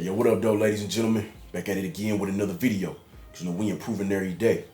Yo, what up, though, ladies and gentlemen? Back at it again with another video. You know, we improving every day.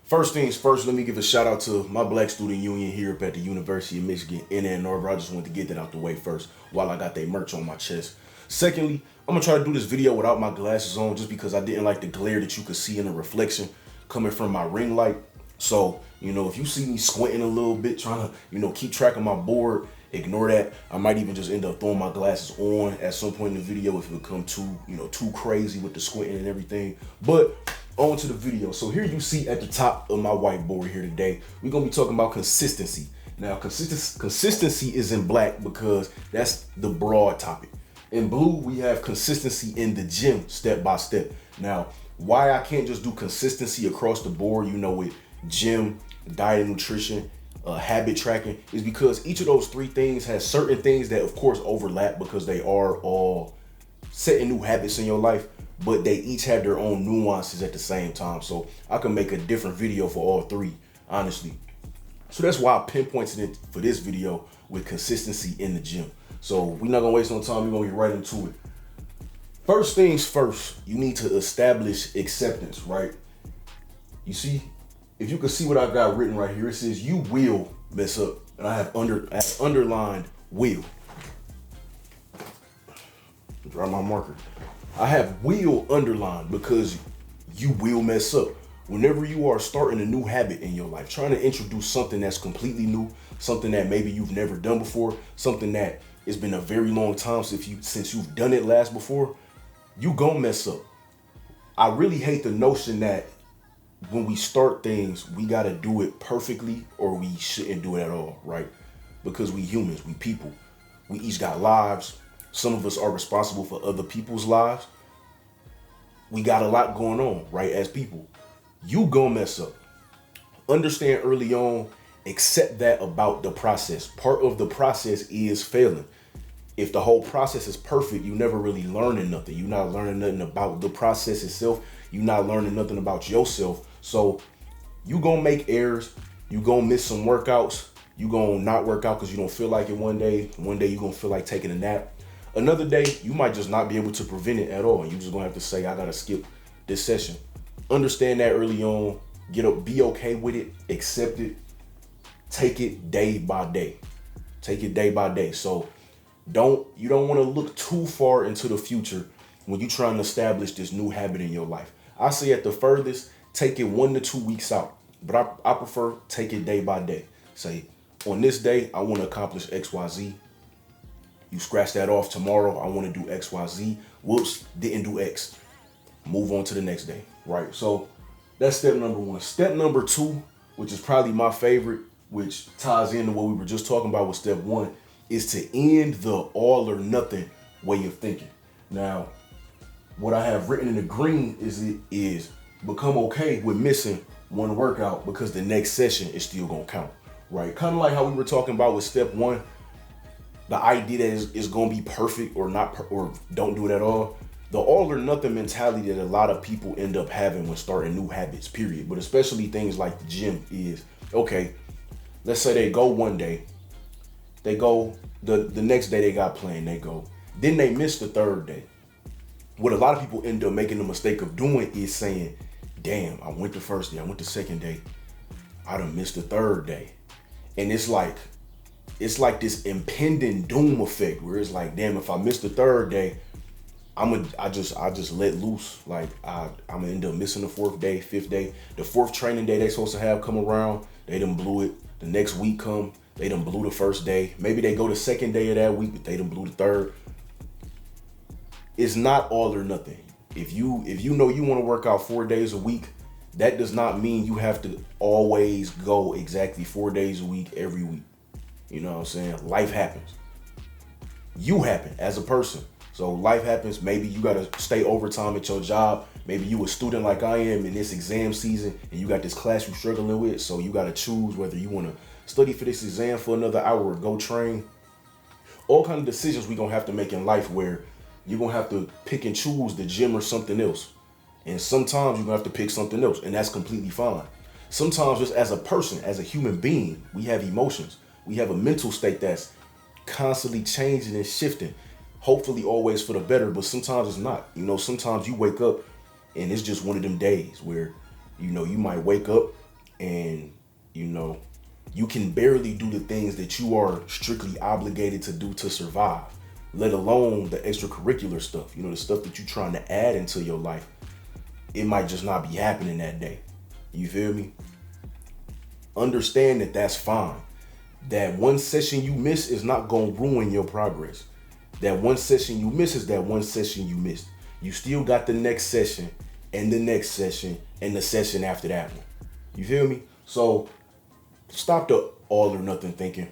First things first, let me give a shout out to my Black Student Union here up at the University of Michigan in Ann Arbor. I just wanted to get that out the way first while I got that merch on my chest. Secondly, I'm gonna try to do this video without my glasses on just because I didn't like the glare that you could see in the reflection coming from my ring light. So, you know, if you see me squinting a little bit, trying to, keep track of my board, ignore that. I might even just end up throwing my glasses on at some point in the video if it become too crazy with the squinting and everything. But on to the video. So here you see at the top of my whiteboard here today, we're gonna be talking about consistency. Now, consistency is in black because that's the broad topic. In blue, we have consistency in the gym, step by step. Now, why I can't just do consistency across the board, with gym, diet and nutrition, habit tracking, is because each of those three things has certain things that of course overlap because they are all setting new habits in your life, but they each have their own nuances at the same time. So I can make a different video for all three, honestly. So that's why I pinpointed it for this video with consistency in the gym. So we're not gonna waste no time, we're gonna get right into it. First things first, you need to establish acceptance, right? You see, if you can see what I got written right here, it says you will mess up. And I have underlined will. Draw my marker. I have will underlined because you will mess up. Whenever you are starting a new habit in your life, trying to introduce something that's completely new, something that maybe you've never done before, something that it's been a very long time since you've done it last before, you gonna mess up. I really hate the notion that when we start things, we gotta do it perfectly or we shouldn't do it at all, right? Because we humans, we people. We each got lives. Some of us are responsible for other people's lives. We got a lot going on, right, as people. You gonna mess up. Understand early on, accept that about the process. Part of the process is failing. If the whole process is perfect, you never really learning nothing. You're not learning nothing about the process itself. You're not learning nothing about yourself. So you gonna make errors. You gonna miss some workouts. You gonna not work out because you don't feel like it one day. One day you gonna feel like taking a nap. Another day, you might just not be able to prevent it at all. You just gonna have to say, I gotta skip this session. Understand that early on. Be okay with it. Accept it. Take it day by day. Take it day by day. So you don't want to look too far into the future when you're trying to establish this new habit in your life. I say at the furthest, take it 1 to 2 weeks out, but I prefer take it day by day. Say, on this day, I want to accomplish X, Y, Z. You scratch that off. Tomorrow, I want to do X, Y, Z. Whoops, didn't do X. Move on to the next day, right? So that's step number one. Step number two, which is probably my favorite, which ties into what we were just talking about with step one, is to end the all or nothing way of thinking. Now, what I have written in the green is become okay with missing one workout because the next session is still gonna count, right? Kind of like how we were talking about with step one, the idea that is gonna be perfect or not, or don't do it at all. The all or nothing mentality that a lot of people end up having when starting new habits, period. But especially things like the gym is, okay, let's say they go one day, they go the next day they got playing, they go. Then they miss the third day. What a lot of people end up making the mistake of doing is saying, damn, I went the first day, I went the second day, I done missed the third day. And it's like this impending doom effect where it's like, damn, if I miss the third day, I just let loose. Like I'm gonna end up missing the fourth day, fifth day. The fourth training day they supposed to have come around, they done blew it. The next week come, they done blew the first day. Maybe they go the second day of that week, but they done blew the third. It's not all or nothing. If you know you want to work out 4 days a week, that does not mean you have to always go exactly 4 days a week every week. You know what I'm saying? Life happens. You happen as a person. So life happens. Maybe you got to stay overtime at your job. Maybe you a student like I am in this exam season and you got this class you're struggling with. So you got to choose whether you want to study for this exam for another hour or go train. All kind of decisions we going to have to make in life where you're going to have to pick and choose the gym or something else. And sometimes you're going to have to pick something else, and that's completely fine. Sometimes just as a person, as a human being, we have emotions. We have a mental state that's constantly changing and shifting. hopefully always for the better, but sometimes it's not. Sometimes you wake up and it's just one of them days where, you might wake up and, you can barely do the things that you are strictly obligated to do to survive, let alone the extracurricular stuff, the stuff that you're trying to add into your life. It might just not be happening that day. You feel me? Understand that that's fine. That one session you miss is not going to ruin your progress. That one session you miss is that one session you missed. You still got the next session and the next session and the session after that one. You feel me? So stop the all or nothing thinking.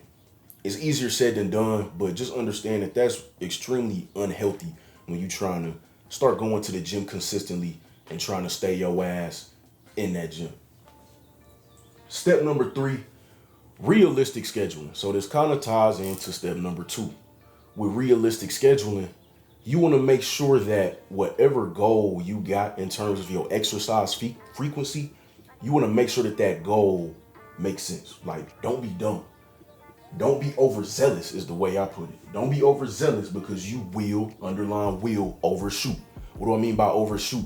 It's easier said than done, but just understand that that's extremely unhealthy when you're trying to start going to the gym consistently and trying to stay your ass in that gym. Step number 3, realistic scheduling. So this kind of ties into step number 2. With realistic scheduling, you want to make sure that whatever goal you got in terms of your exercise frequency, you want to make sure that that goal makes sense. Like, don't be dumb. Don't be overzealous is the way I put it. Don't be overzealous because you will overshoot. What do I mean by overshoot?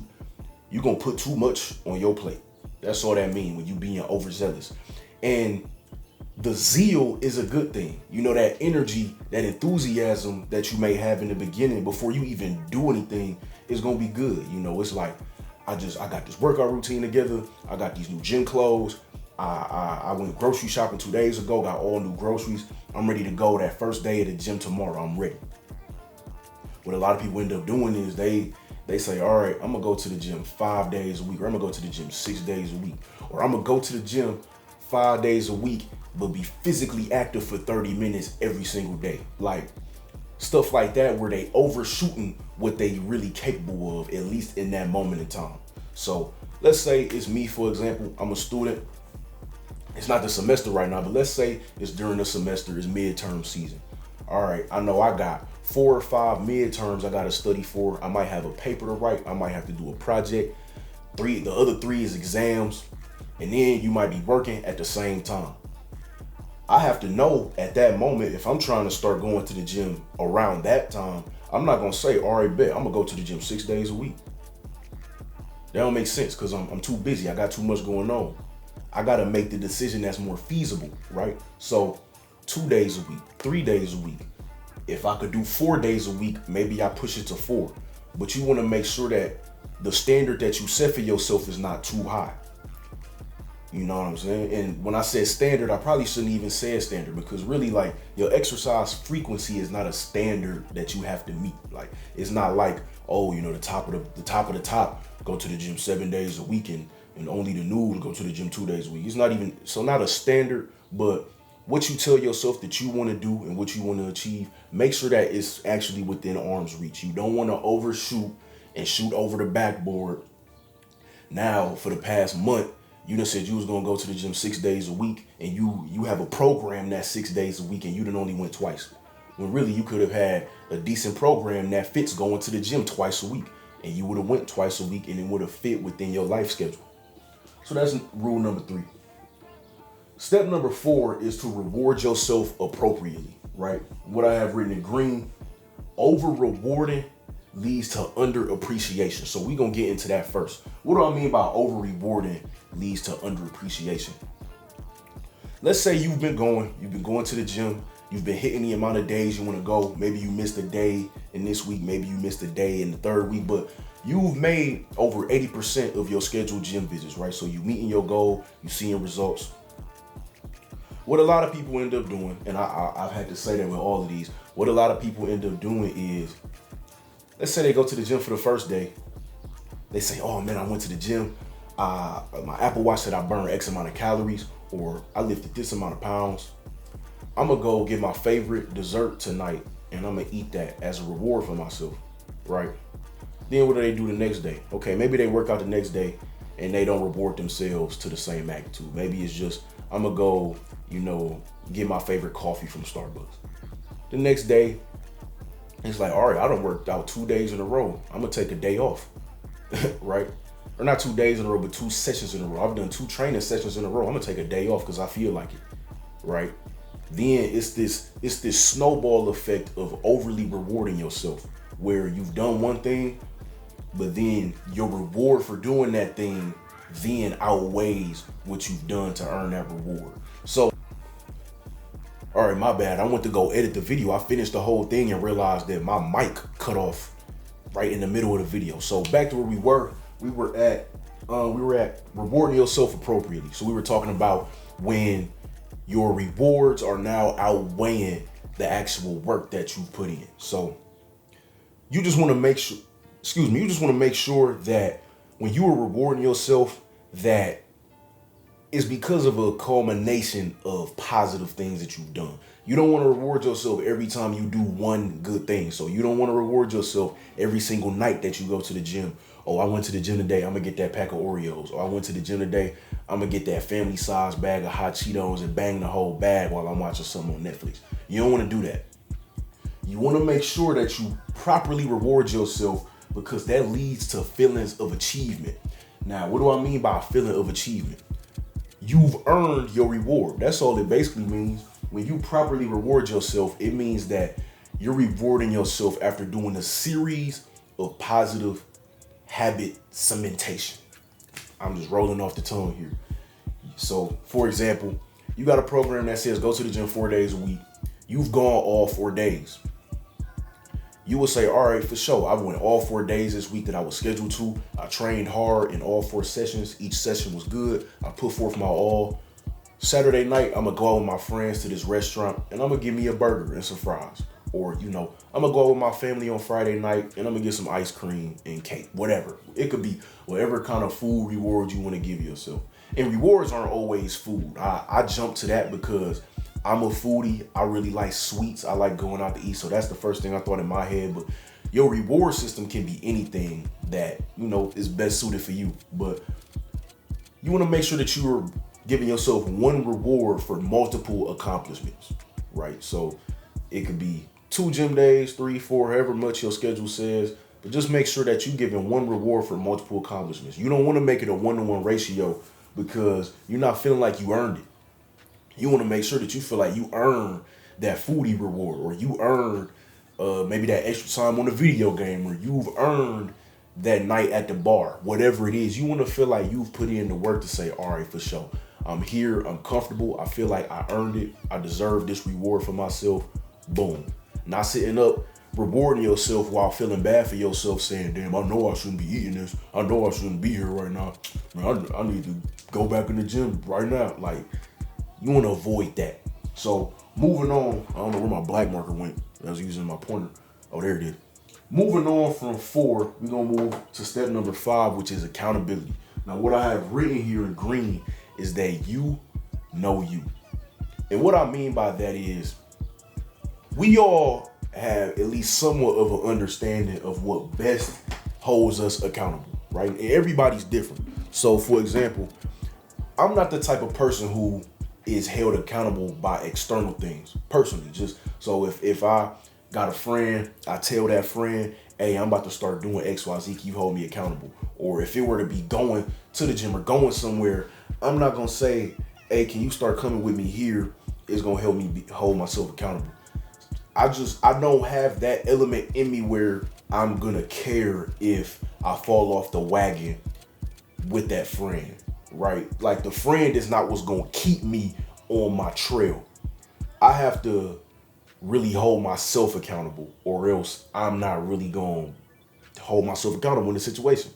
You're going to put too much on your plate. That's all that means when you being overzealous. And the zeal is a good thing. That energy, that enthusiasm that you may have in the beginning before you even do anything is going to be good. It's like, I got this workout routine together. I got these new gym clothes. I went grocery shopping 2 days ago, got all new groceries. I'm ready to go that first day of the gym tomorrow. I'm ready. What a lot of people end up doing is they say, all right, I'm going to go to the gym 5 days a week, or I'm going to go to the gym 6 days a week, or I'm going to go to the gym 5 days a week, but be physically active for 30 minutes every single day. Like stuff like that where they overshooting what they really capable of, at least in that moment in time. So let's say it's me, for example. I'm a student. It's not the semester right now, but let's say it's during the semester, it's midterm season. All right, I know I got 4 or 5 midterms I got to study for. I might have a paper to write. I might have to do a project. The other 3 is exams. And then you might be working at the same time. I have to know at that moment, if I'm trying to start going to the gym around that time, I'm not going to say, all right, bet, I'm going to go to the gym 6 days a week. That don't make sense because I'm too busy. I got too much going on. I got to make the decision that's more feasible, right? So 2 days a week, 3 days a week. If I could do 4 days a week, maybe I push it to 4. But you want to make sure that the standard that you set for yourself is not too high. You know what I'm saying? And when I said standard, I probably shouldn't even say standard, because really, like, your exercise frequency is not a standard that you have to meet. Like, it's not like, oh, the top of the top, go to the gym 7 days a week and only the noobs go to the gym 2 days a week. It's not even, so not a standard, but what you tell yourself that you want to do and what you want to achieve, make sure that it's actually within arm's reach. You don't want to overshoot and shoot over the backboard. Now, for the past month, you done said you was gonna go to the gym 6 days a week, and you have a program that's 6 days a week, and you done only went twice. When really you could have had a decent program that fits going to the gym twice a week, and you would have went twice a week, and it would have fit within your life schedule. So that's rule number 3. Step number 4 is to reward yourself appropriately, right? What I have written in green, over rewarding leads to under appreciation. So we're going to get into that first. What do I mean by over rewarding leads to under appreciation? Let's say you've been going to the gym, you've been hitting the amount of days you want to go. Maybe you missed a day in this week, maybe you missed a day in the third week, but you've made over 80% of your scheduled gym visits, right? So you meeting your goal, you seeing results. What a lot of people end up doing, and I've had to say that with all of these, what a lot of people end up doing is, let's say they go to the gym for the first day. They say, oh man, I went to the gym. My Apple Watch said I burned X amount of calories, or I lifted this amount of pounds. I'm gonna go get my favorite dessert tonight, and I'm gonna eat that as a reward for myself, right? Then what do they do the next day? Okay, maybe they work out the next day and they don't reward themselves to the same magnitude. Maybe it's just, I'm gonna go, get my favorite coffee from Starbucks. The next day, it's like, all right, I done worked out 2 days in a row. I'm gonna take a day off, right? Or not 2 days in a row, but 2 sessions in a row. I've done 2 training sessions in a row. I'm gonna take a day off because I feel like it, right? then it's this snowball effect of overly rewarding yourself, where you've done one thing, but then your reward for doing that thing then outweighs what you've done to earn that reward. So, all right, my bad. I went to go edit the video. I finished the whole thing and realized that my mic cut off right in the middle of the video. So back to where we were. We were at rewarding yourself appropriately. So we were talking about when your rewards are now outweighing the actual work that you put in. So you just want to make sure, you just want to make sure that when you are rewarding yourself, that it's because of a culmination of positive things that you've done. You don't want to reward yourself every time you do one good thing. So you don't want to reward yourself every single night that you go to the gym. Oh, I went to the gym today, I'm gonna get that pack of Oreos. Or I went to the gym today, I'm gonna get that family size bag of hot Cheetos and bang the whole bag while I'm watching something on Netflix. You don't want to do that. You want to make sure that you properly reward yourself, because that leads to feelings of achievement. Now, what do I mean by a feeling of achievement? You've earned your reward. That's all it basically means. When you properly reward yourself, it means that you're rewarding yourself after doing a series of positive habit cementation. I'm just rolling off the tongue here. So, for example, you got a program that says go to the gym 4 days a week. You've gone all 4 days. You will say, all right, for sure, I went all 4 days this week that I was scheduled to. I trained hard in all 4 sessions. Each session was good. I put forth my all. Saturday night, I'm going to go out with my friends to this restaurant, and I'm going to give me a burger and some fries. Or, I'm going to go out with my family on Friday night, and I'm going to get some ice cream and cake, whatever. It could be whatever kind of food reward you want to give yourself. And rewards aren't always food. I jump to that because I'm a foodie. I really like sweets. I like going out to eat. So that's the first thing I thought in my head. But your reward system can be anything that, is best suited for you. But you want to make sure that you're giving yourself one reward for multiple accomplishments, right? So it could be 2 gym days, 3, 4, however much your schedule says. But just make sure that you're giving one reward for multiple accomplishments. You don't want to make it a 1-to-1 ratio because you're not feeling like you earned it. You want to make sure that you feel like you earned that foodie reward, or you earned maybe that extra time on the video game, or you've earned that night at the bar, whatever it is. You want to feel like you've put in the work to say, all right, for sure, I'm here, I'm comfortable, I feel like I earned it, I deserve this reward for myself. Boom. Not sitting up rewarding yourself while feeling bad for yourself, saying, damn, I know I shouldn't be eating this, I know I shouldn't be here right now, man, I need to go back in the gym right now. Like, you want to avoid that. So moving on, I don't know where my black marker went. I was using my pointer. Oh, there it is. Moving on from 4, we're going to move to step number 5, which is accountability. Now, what I have written here in green is that you know you. And what I mean by that is we all have at least somewhat of an understanding of what best holds us accountable, right? And everybody's different. So, for example, I'm not the type of person who is held accountable by external things personally. Just so if I got a friend, I tell that friend, hey, I'm about to start doing XYZ, can you hold me accountable? Or if it were to be going to the gym or going somewhere, I'm not gonna say, hey, can you start coming with me here? It's gonna help me hold myself accountable. I don't have that element in me where I'm gonna care if I fall off the wagon with that friend, right? Like, the friend is not what's gonna keep me on my trail. I have to really hold myself accountable, or else I'm not really gonna hold myself accountable in the situation.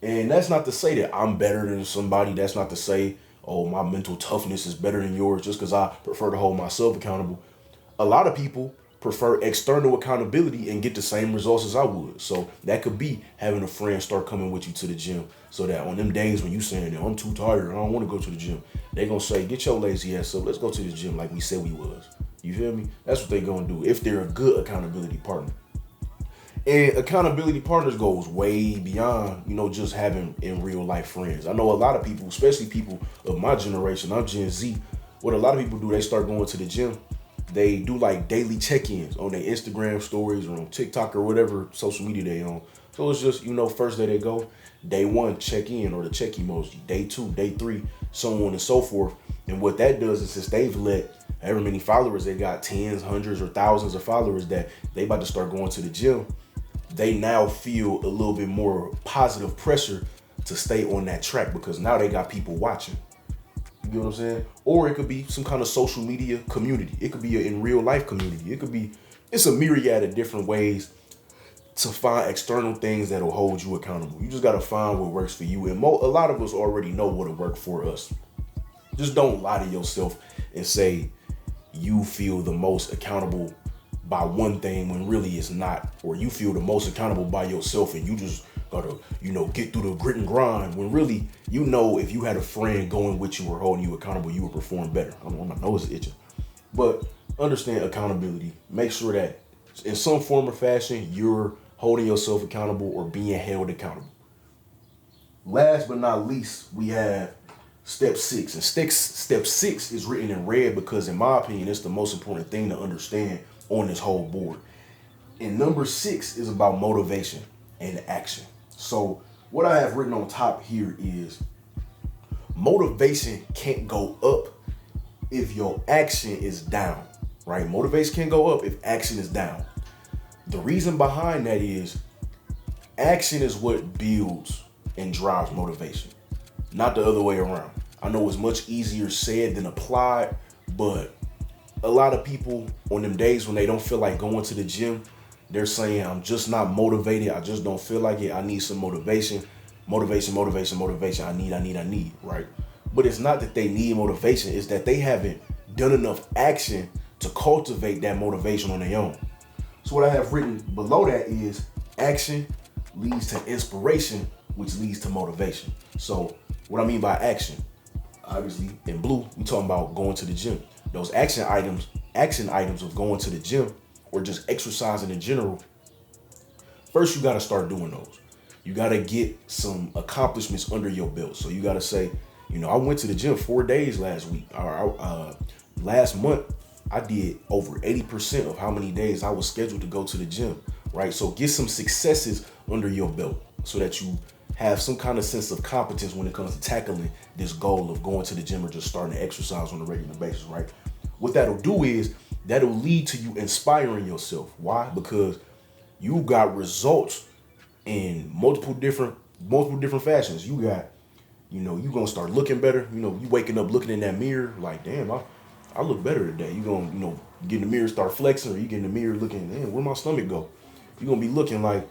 And that's not to say that I'm better than somebody. That's not to say, oh, my mental toughness is better than yours just because I prefer to hold myself accountable. A lot of people prefer external accountability and get the same results as I would. So that could be having a friend start coming with you to the gym, so that on them days when you saying, I'm too tired, I don't want to go to the gym, they gonna say, get your lazy ass up, let's go to the gym like we said we was. You feel me? That's what they gonna do if they're a good accountability partner. And accountability partners goes way beyond, just having in real life friends. I know a lot of people, especially people of my generation, I'm Gen Z, what a lot of people do, they start going to the gym. They do like daily check-ins on their Instagram stories or on TikTok or whatever social media they on. So it's just, first day they go, day 1, check in or the check emoji, day 2, day 3, so on and so forth. And what that does is, since they've let however many followers they got, tens, hundreds, or thousands of followers, that they about to start going to the gym, they now feel a little bit more positive pressure to stay on that track because now they got people watching. You get what I'm saying? Or it could be some kind of social media community. It could be an in real life community. It's a myriad of different ways to find external things that'll hold you accountable. You just got to find what works for you. And a lot of us already know what'll work for us. Just don't lie to yourself and say you feel the most accountable by one thing when really it's not, or you feel the most accountable by yourself and you just gotta, get through the grit and grind, when really, if you had a friend going with you or holding you accountable, you would perform better. I don't know, my nose is itching. But understand accountability. Make sure that in some form or fashion, you're holding yourself accountable or being held accountable. Last but not least, we have step 6. And step 6 is written in red because, in my opinion, it's the most important thing to understand on this whole board. And number 6 is about motivation and action. So what I have written on top here is motivation can't go up if your action is down, right? Motivation can't go up if action is down. The reason behind that is action is what builds and drives motivation, not the other way around. I know it's much easier said than applied, but a lot of people on them days when they don't feel like going to the gym, they're saying, I'm just not motivated. I just don't feel like it. I need some motivation. Motivation. I need, right? But it's not that they need motivation. It's that they haven't done enough action to cultivate that motivation on their own. So what I have written below that is action leads to inspiration, which leads to motivation. So what I mean by action, obviously in blue, we talking about going to the gym. Those action items of going to the gym or just exercising in general, first you got to start doing those. You got to get some accomplishments under your belt. So you got to say, I went to the gym 4 days last week. Last month, I did over 80% of how many days I was scheduled to go to the gym, right? So get some successes under your belt so that you have some kind of sense of competence when it comes to tackling this goal of going to the gym or just starting to exercise on a regular basis, right? What that'll do is that'll lead to you inspiring yourself. Why? Because you got results in multiple different fashions. You got, you're gonna start looking better. You waking up looking in that mirror like, damn, I look better today. You gonna, get in the mirror, start flexing, or you get in the mirror looking, damn, where my stomach go? You're gonna be looking like,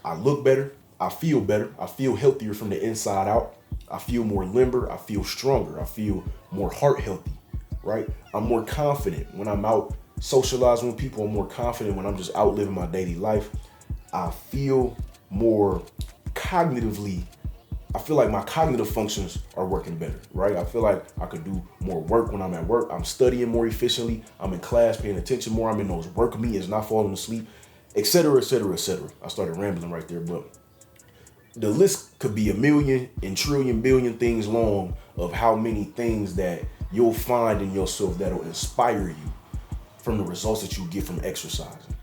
I look better, I feel better, I feel healthier from the inside out, I feel more limber, I feel stronger, I feel more heart healthy, right? I'm more confident when I'm out socializing with people. I'm more confident when I'm just out living my daily life. I feel more cognitively, I feel like my cognitive functions are working better, right? I feel like I could do more work when I'm at work. I'm studying more efficiently. I'm in class paying attention more. I'm in those work meetings, not falling asleep, et cetera, et cetera, et cetera. I started rambling right there, but the list could be a million and trillion billion things long of how many things that you'll find in yourself that'll inspire you from the results that you get from exercising,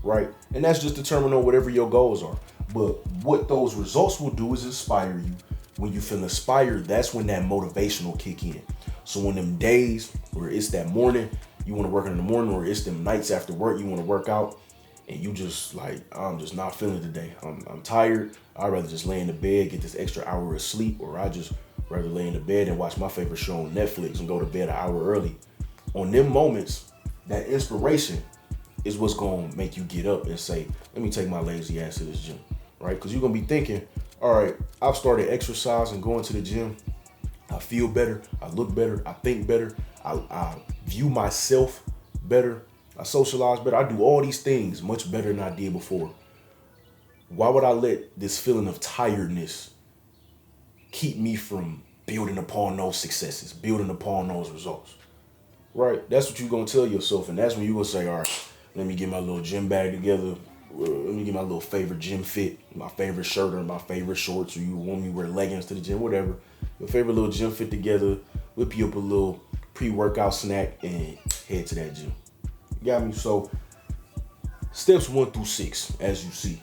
right? And that's just determined on whatever your goals are. But what those results will do is inspire you. When you feel inspired, that's when that motivation will kick in. So in them days where it's that morning, you want to work in the morning, or it's them nights after work, you want to work out, and you just like, I'm just not feeling it today. I'm tired. I'd rather just lay in the bed, get this extra hour of sleep, or I just rather lay in the bed and watch my favorite show on Netflix and go to bed an hour early. On them moments, that inspiration is what's going to make you get up and say, let me take my lazy ass to this gym, right? Because you're going to be thinking, all right, I've started exercising, going to the gym. I feel better. I look better. I think better. I view myself better. I socialize better. I do all these things much better than I did before. Why would I let this feeling of tiredness keep me from building upon those successes, building upon those results? Right? That's what you're going to tell yourself. And that's when you're going to say, all right, let me get my little gym bag together. Let me get my little favorite gym fit, my favorite shirt or my favorite shorts, or you want me to wear leggings to the gym, whatever. Your favorite little gym fit together, whip you up a little pre-workout snack, and head to that gym. You got me? So steps 1 through 6, as you see.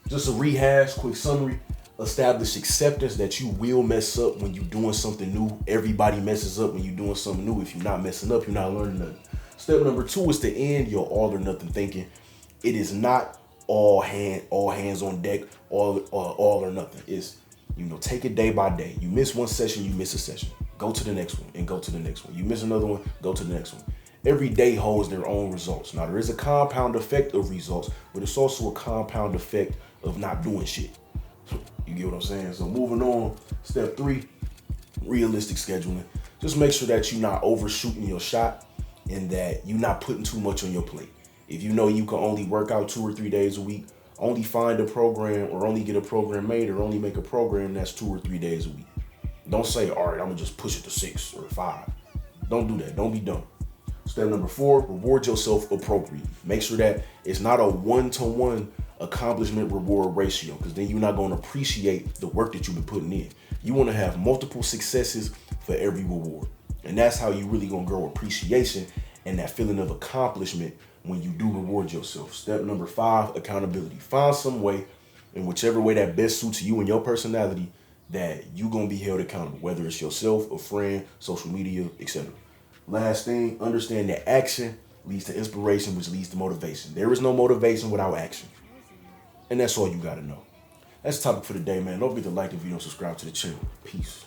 Just a rehash, quick summary. Establish acceptance that you will mess up when you're doing something new. Everybody messes up when you're doing something new. If you're not messing up, you're not learning nothing. Step number 2 is to end your all or nothing thinking. It is not all hands on deck, all or nothing. It's, take it day by day. You miss one session, you miss a session. Go to the next one and go to the next one. You miss another one, go to the next one. Every day holds their own results. Now, there is a compound effect of results, but it's also a compound effect of not doing shit. You get what I'm saying? So moving on, step 3, realistic scheduling. Just make sure that you're not overshooting your shot and that you're not putting too much on your plate. If you know you can only work out 2 or 3 days a week, only find a program or only get a program made or only make a program that's 2 or 3 days a week. Don't say, all right, I'm gonna just push it to 6 or 5. Don't do that. Don't be dumb. Step number 4, reward yourself appropriately. Make sure that it's not a 1-to-1 accomplishment reward ratio, because then you're not going to appreciate the work that you've been putting in. You want to have multiple successes for every reward. And that's how you really going to grow appreciation and that feeling of accomplishment when you do reward yourself. Step number 5, accountability. Find some way, in whichever way that best suits you and your personality, that you're going to be held accountable, whether it's yourself, a friend, social media, etc. Last thing, understand that action leads to inspiration, which leads to motivation. There is no motivation without action. And that's all you got to know. That's the topic for the day, man. Don't forget to like the video and subscribe to the channel. Peace.